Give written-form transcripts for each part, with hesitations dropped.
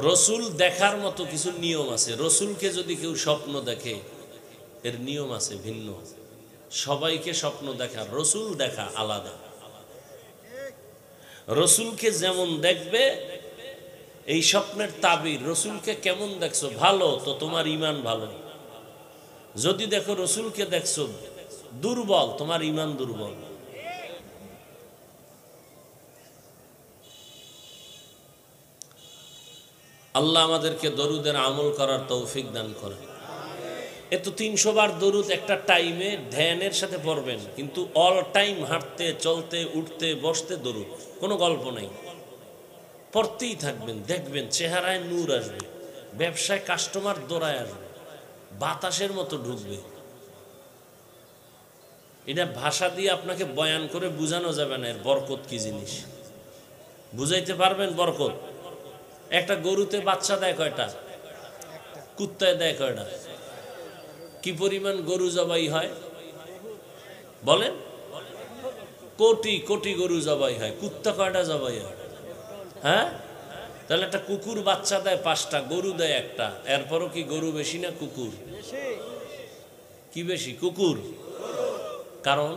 রসুল দেখার মতো কিছু নিয়ম আছে। রসুলকে যদি কেউ স্বপ্ন দেখে এর নিয়ম আছে ভিন্ন। সবাইকে স্বপ্ন দেখা, রসুল দেখা আলাদা। রসুলকে যেমন দেখবে এই স্বপ্নের তাবির, রসুলকে কেমন দেখছো ভালো তো তোমার ঈমান ভালো। যদি দেখো রসুলকে দেখছো দুর্বল, তোমার ঈমান দুর্বল। আল্লাহ আমাদেরকে দরুদের আমল করার তৌফিক দান করেন। এত 300 বার দরুদ একটা টাইমে ধ্যানের সাথে পড়বেন, কিন্তু অল টাইম হাঁটতে চলতে উঠতে বসতে দরুদ, কোনো গল্প নাই। পড়তেই থাকবেন, দেখবেন চেহারায় নূর আসবে, ব্যবসায় কাস্টমার দৌড়ায় আসবে, বাতাসের মতো ঢুকবে। এটা ভাষা দিয়ে আপনাকে বয়ান করে বোঝানো যাবে না এর বরকত কি জিনিস। বুঝাইতে পারবেন বরকত? একটা গরুতে বাচ্চা দেয় কয়টা? কুত্তায় দেয় কয়টা? কি পরিমাণ গরু জবাই হয় বলেন? কোটি কোটি গরু জবাই হয়। কুত্তা কয়টা জবাই হয়? হ্যাঁ, তাহলে একটা কুকুর বাচ্চা দেয় 5টা, গরু দেয় একটা। এরপরও কি গরু বেশি না কুকুর? কি বেশি? কুকুর। কারণ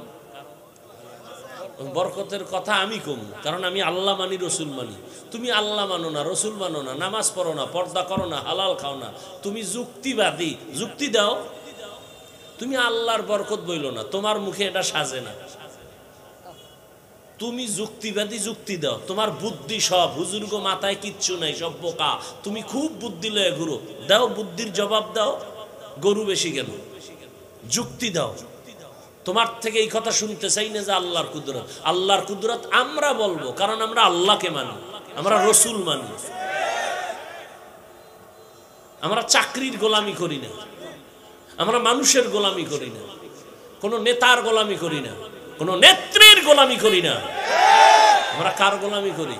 বরকতের কথা আমি কম, কারণ আমি আল্লাহ মানি, রসুল মানি। তুমি আল্লাহ মানো না, রসুল মানো না, নামাজ পড়ো না, পর্দা করো না, হালাল খাও না, তুমি যুক্তিবাদী। যুক্তি দাও, তুমি আল্লাহর বরকত বইল না, তোমার মুখে এটা সাজে না। তুমি যুক্তিবাদী, যুক্তি দাও। তোমার বুদ্ধি সব হুজুরগো মাথায় কিচ্ছু নাই, সব বোকা। তুমি খুব বুদ্ধি লয়ে ঘুরো, দাও বুদ্ধির জবাব দাও। গরু বেশি কেন? যুক্তি দাও। তোমার থেকে এই কথা শুনতে চাই না যে আল্লাহর কুদরত। আল্লাহর কুদরত আমরা বলবো, কারণ আমরা আল্লাহকে মানি, আমরা রসুল মানি। আমরা চাকরির গোলামি করি না, আমরা মানুষের গোলামি করি না, কোনো নেতার গোলামি করি না, কোনো নেত্রীর গোলামি করি না। আমরা কার গোলামি করি?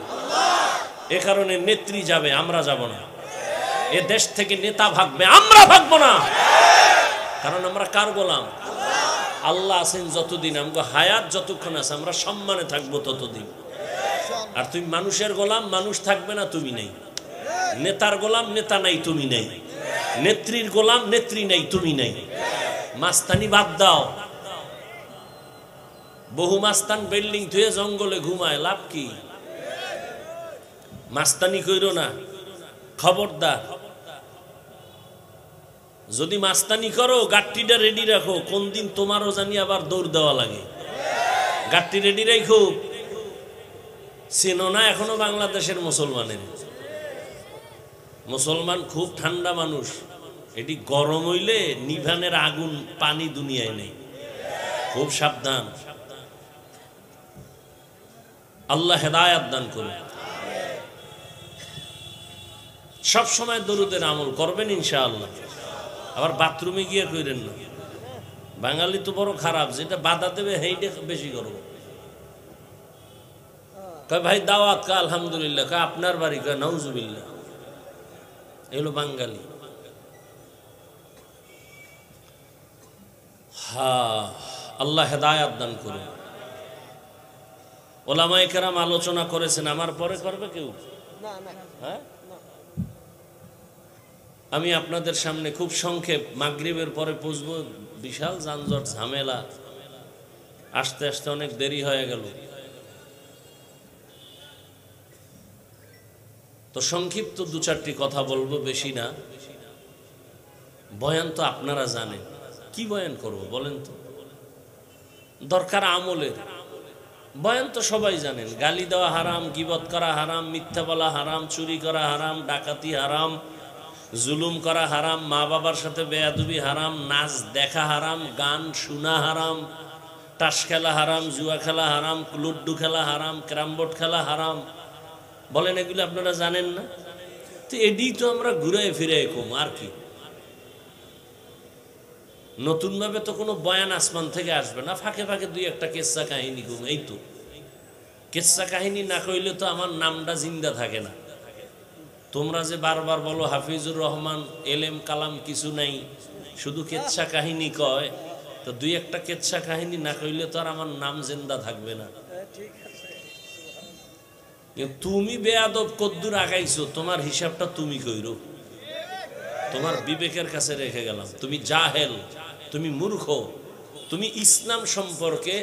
এ কারণে নেত্রী যাবে, আমরা যাব না। এ দেশ থেকে নেতা ভাগবে, আমরা ভাগবো না। কারণ আমরা কার গোলাম? আল্লাহ আছেন যতদিন, আমাকে হায়াত যতক্ষণ আছে, আমরা সম্মানে থাকবো ততদিন। আর তুমি মানুষের গোলাম, মানুষ থাকবে না, তুমি নেই। নেতার গোলাম, নেতা নাই, তুমি নেই। নেত্রীর গোলাম, নেত্রী নেই, তুমি নেই। মাস্তানি বাদ দাও। বহু মাস্তান বিল্ডিং ধুয়ে জঙ্গলে ঘুমায়, লাভ কি? মাস্তানি কইরো না, খবরদার। যদি মাস্তানি করো, গাট্টিটা রেডি রাখো, কোন দিন তোমারও জানি আবার দৌড় দেওয়া লাগে। গাট্টি রেডি রাখো। চেনো না এখনো বাংলাদেশের মুসলমানের? মুসলমান খুব ঠান্ডা মানুষ। এটি গরম হইলে নিভানের আগুন পানি দুনিয়ায় নেই। খুব সাবধান। আল্লাহ হেদায়াত দান করুন। সব সময় দরুদের আমল করবেন ইনশাআল্লাহ। আবার বাথরুমে গিয়ে কইরেন না। বাঙালি তো বড় খারাপ, যেটা বাধা দেবে সেইটা বেশি করবো। কয় ভাই দাওয়াত, কা আলহামদুলিল্লাহ, কা আপনার বাড়ি, কা নাউজুবিল্লাহ। এগুলো বাঙালি। হ্যাঁ, আল্লাহ হেদায়াত দান করুন। ওলামায়ে কেরাম আলোচনা করেছেন, আমার পরে করবে কেউ? হ্যাঁ, আমি আপনাদের সামনে খুব সংক্ষেপ, মাগরিবের পরে পৌঁছবো, বিশাল যানজট ঝামেলা, আসতে আসতে অনেক দেরি হয়ে গেল। তো সংক্ষিপ্ত 2-4টি কথা বলবো, বেশি না। বয়ান তো আপনারা জানেন, কি বয়ান করব বলেন তো? দরকার আমলের। বয়ান তো সবাই জানেন, গালি দেওয়া হারাম, গীবত করা হারাম, মিথ্যা বলা হারাম, চুরি করা হারাম, ডাকাতি হারাম, জুলুম করা হারাম, মা বাবার সাথে বেয়াদবি হারাম, নাচ দেখা হারাম, গান শোনা হারাম, তাস খেলা হারাম, জুয়া খেলা হারাম, লুড্ডু খেলা হারাম, ক্যারামবোর্ড খেলা হারাম। বলেন এগুলো আপনারা জানেন না? তো এডি তো আমরা ঘুরে ফিরে কম, আর কি? নতুন ভাবে তো কোনো বয়ান আসমান থেকে আসবে না, ফাঁকে ফাঁকে 2-1টা কেচ্ছা কাহিনী কম। এই তো কেচ্ছা কাহিনী না কইলে তো আমার নামটা জিন্দা থাকে না। তোমরা যে বারবার বলো হাফিজুর রহমান এলেম কালাম কিছু নাই, শুধু কেচ্ছা কাহিনী কয়, তো 2-1টা কেচ্ছা কাহিনী না কইলে তো আর আমার নাম জিন্দা থাকবে না। তুমি বেয়াদব কদ্দুর আগাইছো, তোমার হিসাবটা তুমি কইরো, তোমার বিবেকের কাছে রেখে গেলাম। তুমি জাহেল, তুমি মূর্খ, তুমি ইসলাম সম্পর্কে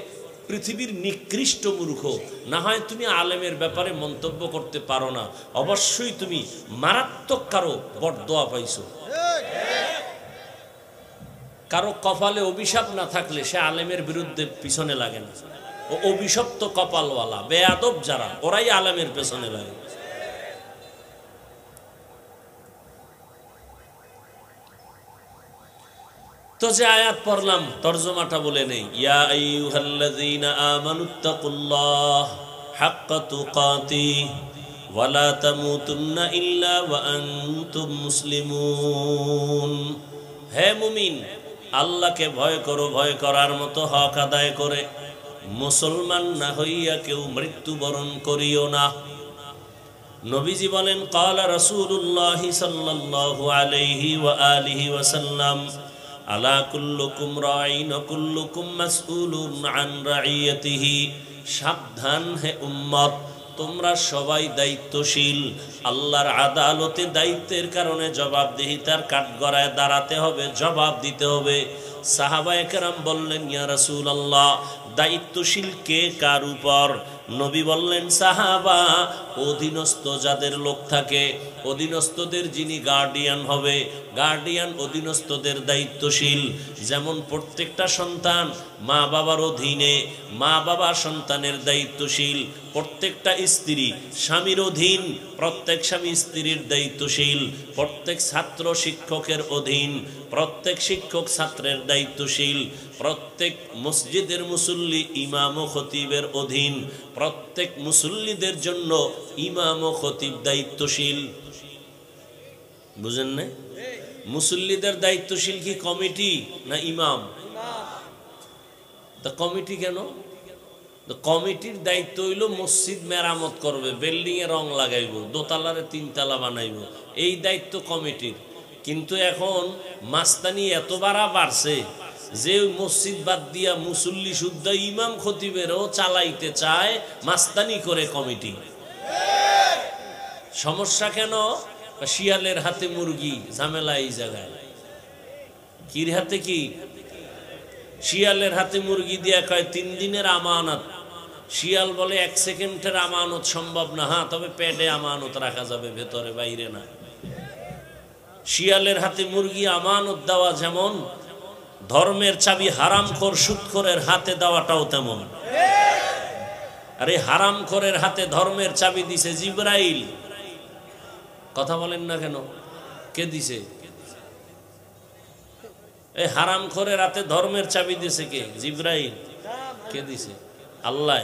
পৃথিবীর নিকৃষ্ট মূর্খ। না হয় তুমি আলেমের ব্যাপারে মন্তব্য করতে পারো না, অবশ্যই তুমি মারাত্মক কারো বরদোয়া পাইছো। কারো কপালে অভিশাপ না থাকলে সে আলেমের বিরুদ্ধে পিছনে লাগে না। ও অভিশপ্ত কপালওয়ালা বেয়াদব যারা, ওরাই আলেমের পেছনে লাগে। তো যে আয়াত পড়লাম তরজমাটা বলে নেই। ইয়া আইয়ুহাল্লাযীনা আমানুত্তাকুল্লাহ হাক্কা তুকাতিহি ওয়া লা তামুতুন্না ইল্লা ওয়া আনতুম মুসলিমুন। হে মুমিন, আল্লাহকে ভয় করো, ভয় করার মতো হক আদায় করে। মুসলমান না হইয়া কেউ মৃত্যুবরণ করিও না। নবীজি বলেন, ক্বালা রাসূলুল্লাহ সাল্লাল্লাহু আলাইহি ওয়া আলিহি ওয়াসাল্লাম, আলা কুল্লুকুম রাঈন ওয়া কুল্লুকুম মাসউলুন আন রাইয়াতিহি। সাবধান হে উম্মত, তোমরা সবাই দায়িত্বশীল। আল্লাহর আদালতে দায়িত্বের কারণে জবাবদিহিতার কাঠগড়ায় দাঁড়াতে হবে, জবাব দিতে হবে। সাহাবায়ে কেরাম বললেন, ইয়া রাসূলুল্লাহ, দায়িত্বশীল কে কার উপর? নবী বললেন, সাহাবা, অধীনস্থ যাদের লোক থাকে, অধীনস্থদের যিনি গার্ডিয়ান হবে, গার্ডিয়ান অধীনস্থদের দায়িত্বশীল। যেমন প্রত্যেকটা সন্তান মা বাবার অধীনে, মা বাবা সন্তানের দায়িত্বশীল। প্রত্যেকটা স্ত্রী স্বামীর অধীন, প্রত্যেক স্বামী স্ত্রীর দায়িত্বশীল। প্রত্যেক ছাত্র শিক্ষকের অধীন, প্রত্যেক শিক্ষক ছাত্রের দায়িত্বশীল। প্রত্যেক মসজিদের মুসল্লি ইমাম ও খতিবের অধীন। প্রত্যেক মুসল্লিদের জন্য ইমাম ও খতিব দায়িত্বশীল। বুঝেন না? মুসল্লিদের দায়িত্বশীল কি কমিটি না ইমাম? তা কমিটি কেন? কমিটির দায়িত্ব হইল মসজিদ মেরামত করবে, বিল্ডিং এ রং লাগাইব, দোতলারে তিনতলা বানাইব, এই দায়িত্ব কমিটির। কিন্তু এখন মাস্তানি এত বাড়ছে যে মসজিদ বাদ দিয়া মুসল্লি শুদ্ধ ইমাম খতিবেরও চালাইতে চায়, মাস্তানি করে কমিটি। সমস্যা কেন? শিয়ালের হাতে মুরগি, ঝামেলা এই জায়গায়। কির হাতে কি? শিয়ালের হাতে মুরগি দিয়া কয় 3 দিনের আমানত। শিয়াল বলে 1 সেকেন্ডের আমানত সম্ভব না। হ্যাঁ, তবে পেটে আমানত রাখা যাবে, ভেতরে বাইরে না। শিয়ালের হাতে মুরগি আমানত দেওয়া যেমন, ধর্মের চাবি হারামখোর সুদখোরের হাতে দেওয়াটাও তেমন। আরে হারামখোরের হাতে ধর্মের চাবি দিছে জিবরাইল। কথা বলেন না কেন? কে দিছে? এই হারামখোরের হাতে ধর্মের চাবি দিছে কে? জিবরাইল। কে দিছে? আল্লাহ।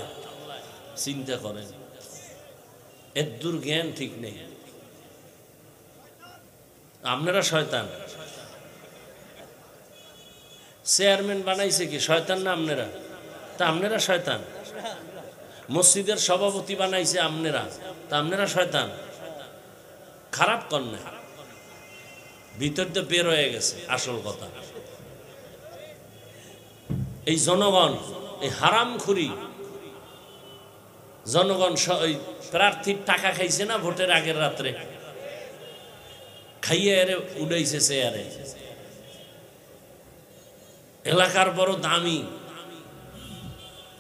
চিন্তা করেন, এর দূর জ্ঞান ঠিক নেই। আপনারা শয়তান। চেয়ারম্যান বানাইছে কি? শয়তান না আপনারা? তা আপনারা শয়তান। মসজিদের সভাপতি বানাইছে আপনারা, তা আপনারা শয়তান। খারাপ কন্যা ভিতর দিয়ে বের হয়ে গেছে আসল কথা। এই জনগণ, এই হারামখুরি জনগণ প্রার্থীর টাকা খাইছে না ভোটের আগের রাত্রে, খাইয়ে এরে উড়াইছে চেয়ারে। এলাকার বড় দামি,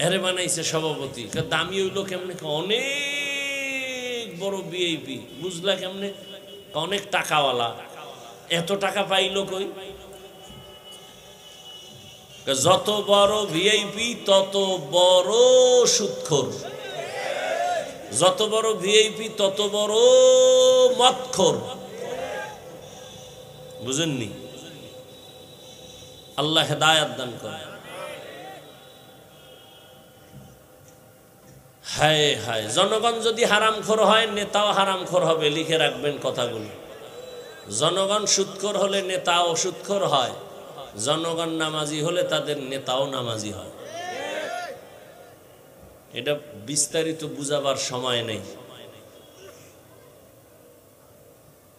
এরে বানাইছে সভাপতি। দামি হইলো কেমনে? অনেক বড় ভিআইপি। বুঝলা কেমনে? অনেক টাকাওয়ালা। এত টাকা পাইলো কই? যত বড় ভিআইপি তত বড় সুদখোর, যত বড় ভিআইপি তত বড় মদখোর। বুঝেননি? আল্লাহ হেদায়েত দান করে। হায় হায়, জনগণ যদি হারামখোর হয়, নেতাও হারামখোর হবে। লিখে রাখবেন কথাগুলো। জনগণ সুদখোর হলে নেতাও সুদখোর হয়, জনগণ নামাজি হলে তাদের নেতাও নামাজি হয়। এটা বিস্তারিত বুঝাবার সময় নেই।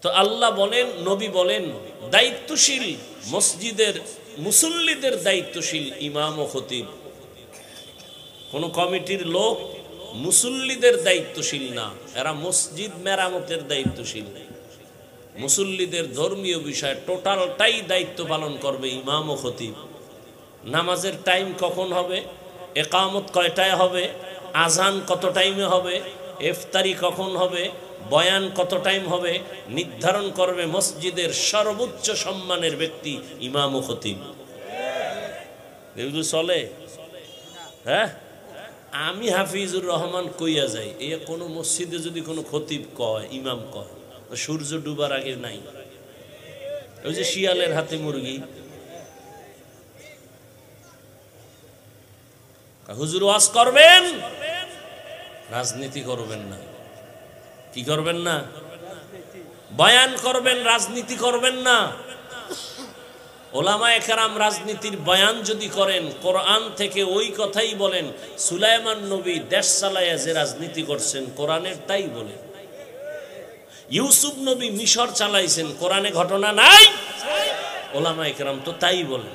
তো আল্লাহ বলেন, নবী বলেন, দায়িত্বশীল মসজিদের মুসল্লিদের দায়িত্বশীল ইমাম ও খতিব। কোন কমিটির লোক মুসল্লিদের দায়িত্বশীল না, এরা মসজিদ মেরামতের দায়িত্বশীল। মুসল্লিদের ধর্মীয় বিষয় টোটালটাই দায়িত্ব পালন করবে ইমাম ও খতিব। নামাজের টাইম কখন হবে, একামত কয়টায় হবে, আজান কত টাইমে হবে, ইফতারি কখন হবে, বয়ান কত টাইম হবে, নির্ধারণ করবে মসজিদের সর্বোচ্চ সম্মানের ব্যক্তি ইমাম ও খতিব। এগুলো চলে? হ্যাঁ, আমি হাফিজুর রহমান কইয়া যাই, এই কোনো মসজিদে যদি কোনো খতিব কয়, ইমাম কয়, সূর্য ডুবার আগে নাই। ওই যে শিয়ালের হাতে মুরগি, হুজুর ওয়াজ করবেন, রাজনীতি করবেন না। কি করবেন না? বয়ান করবেন, রাজনীতি করবেন না। ওলামায়ে কেরাম রাজনীতির বয়ান যদি করেন, কোরআন থেকে ওই কথাই বলেন। সুলাইমান নবী দেশ চালাইয়া যে রাজনীতি করছেন, কোরআনের তাই বলেন। ইউসুফ নবী মিশর চালাইছেন, কোরআনে ঘটনা নাই? ওলামায়ে কেরাম তো তাই বলেন।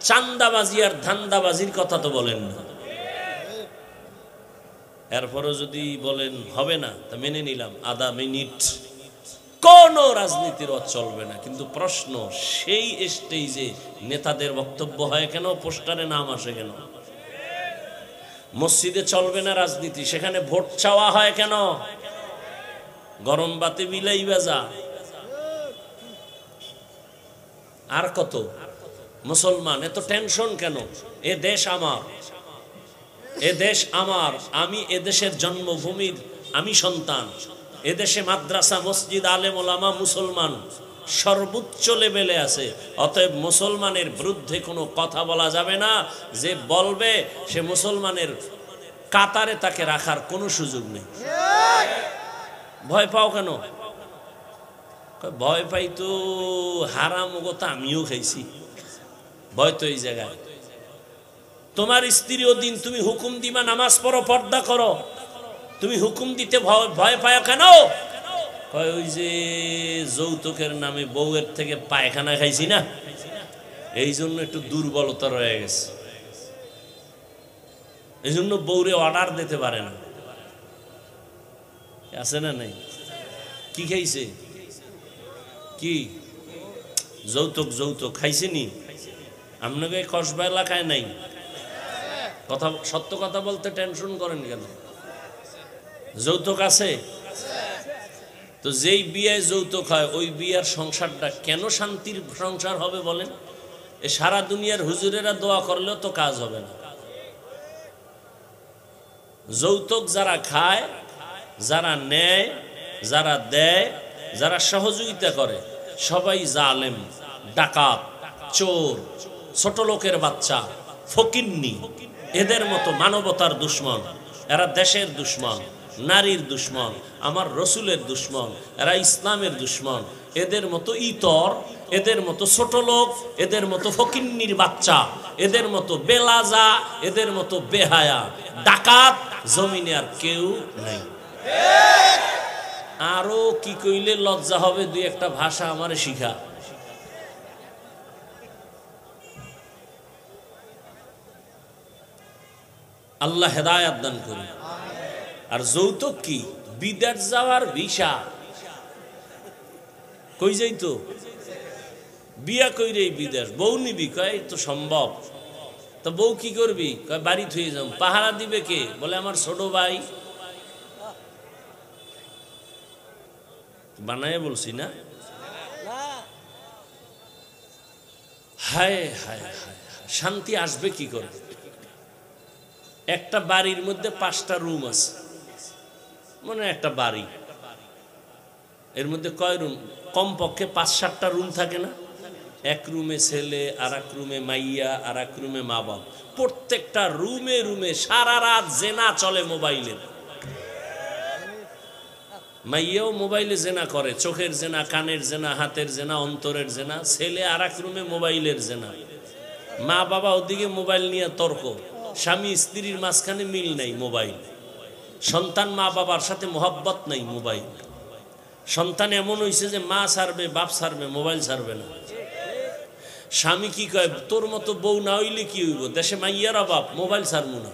চান্দাবাজি আর ধান্দাবাজির কথা তো বলেন না। এরপরও যদি বলেন হবে না, তা মেনে নিলাম, আধা মিনিট কোন রাজনীতির চলবে না। কিন্তু প্রশ্ন, সেই স্টেজে নেতাদের বক্তব্য হয় কেন, পোস্টারে নাম আসে কেন? মসজিদে চলবে না রাজনীতি, সেখানে ভোট চাওয়া হয় কেন? গরম বাতে বিলাই বাজা। আর কত মুসলমান এত টেনশন কেন? এ দেশ আমার, এ দেশ আমার, আমি এ দেশের জন্মভূমির আমি সন্তান। এদেশে মাদ্রাসা, মসজিদ, আলেম ওলামা, মুসলমান সর্বোচ্চ লেভেলে আছে। অতএব মুসলমানের বিরুদ্ধে কোনো কথা বলা যাবে না। যে বলবে সে মুসলমানের কাতারে তাকে রাখার কোনো সুযোগ নেই। ভয় পাও কেন? ভয় পাই তো হারাম ওগোতা আমিও খাইছি। ভয় তো এই জায়গায়, তোমার স্ত্রী ও দিন তুমি হুকুম দিবা নামাজ পড়ো, পর্দা করো, তুমি হুকুম দিতে ভয় পায় কেন? ওই যে যৌতুকের নামে বউয়ের থেকে পায়খানা খাইছি না, এই জন্য একটু দুর্বলতা রয়ে গেছে। এই জন্য বউরে অর্ডার দিতে পারে না। আছে না নাই? কি খাইছে? কি যৌতুক? যৌতুক খাইছেনি? আপনাকে কসবা এলাকায় নাই? কথা সত্য কথা বলতে টেনশন করেন কেন? যৌতুক আছে তো। যেই বিয়ে যৌতুক হয়, ওই বিয়ার সংসারটা কেন শান্তির সংসার হবে বলেন? এ সারা দুনিয়ার হুজুরেরা দোয়া করলেও তো কাজ হবে না। যৌতুক যারা খায়, যারা নেয়, যারা দেয়, যারা সহযোগিতা করে, সবাই জালেম, ডাকাত, চোর, ছোট লোকের বাচ্চা, ফকিন্নি। এদের মতো মানবতার দুশ্মন। এরা দেশের দুশ্মন, নারীর দুশ্মন, আমার রসুলের দুশ্মন, এরা ইসলামের দুশ্মন। এদের মতো ইতর, এদের মতো ছোট লোক, এদের মতো ফকিন্নির বাচ্চা, এদের মতো বেলাজা, এদের মতো বেহায়া, ডাকাত জমিনে আর কেউ নাই। আরো কি কইলে লজ্জা হবে, দুই একটা ভাষা আমারে শিখা। আল্লাহ হেদায়েত দান করুন। আর যৌতুক কি? বিদেশ যাওয়ার ভিসা। কই যাইতো? বিয়া কইরেই বিদেশ। বউ নিবি? কয় তো সম্ভব। তো বউ কি করবি? কয় বাড়ি থুয়ে যাম। পাহারা দিবে কে? বলে আমার ছোট ভাই। বানায় বলছি না? হায় হায় হায়, শান্তি আসবে কি করে? একটা বাড়ির মধ্যে 5টা রুম আছে, মানে একটা বাড়ি, এর মধ্যে কয় রুম? কমপক্ষে 5-7টা রুম থাকে না? এক রুমে ছেলে, আর এক রুমে মাইয়া, আর এক রুমে মা বাপ। প্রত্যেকটা রুমে রুমে সারা রাত জেনা চলে মোবাইলের। মাইয়াও মোবাইলে জেনা করে, চোখের জেনা, কানের জেনা, হাতের জেনা, অন্তরের জেনা। ছেলে আর এক রুমে মোবাইলের জেনা। মা বাবা ওদিকে মোবাইল নিয়ে তর্ক। স্বামী স্ত্রীর মাঝখানে মিল নাই, মোবাইল। সন্তান মা বাবার সাথে মোহাব্বত নাই, মোবাইল। সন্তান এমন হয়েছে যে মা ছাড়বে, বাপ ছাড়বে, মোবাইল ছাড়বে না। স্বামী কি কয়, তোর মতো বউ না হইলে কি হইব? দেশে মাইয়ারা বাপ, মোবাইল ছাড়বো না।